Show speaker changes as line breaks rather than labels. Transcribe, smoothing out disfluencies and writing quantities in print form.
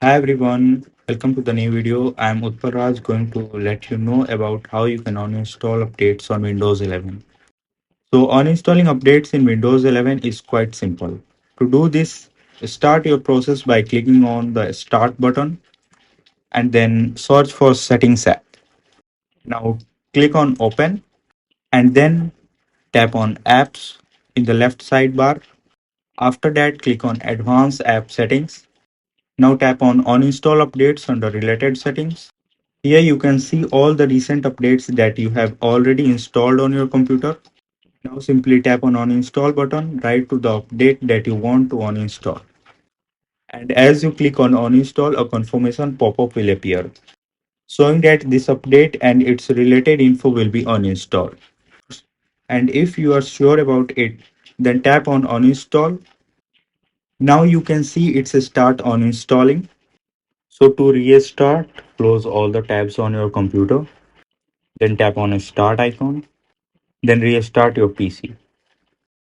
Hi everyone, welcome to the new video. I am Utparraj going to let you know about how you can uninstall updates on Windows 11. So uninstalling updates in Windows 11 is quite simple. To do this, start your process by clicking on the start button and then search for settings app. Now click on open and then tap on apps in the left sidebar. After that, click on advanced app settings. Now tap on uninstall updates under related settings. Here you can see all the recent updates that you have already installed on your computer. Now simply tap on uninstall button right to the update that you want to uninstall. And as you click on uninstall, a confirmation pop-up will appear, showing that this update and its related info will be uninstalled. And if you are sure about it, then tap on uninstall. Now you can see it's a start uninstalling. So to restart, close all the tabs on your computer, then tap on a start icon. Then restart your PC.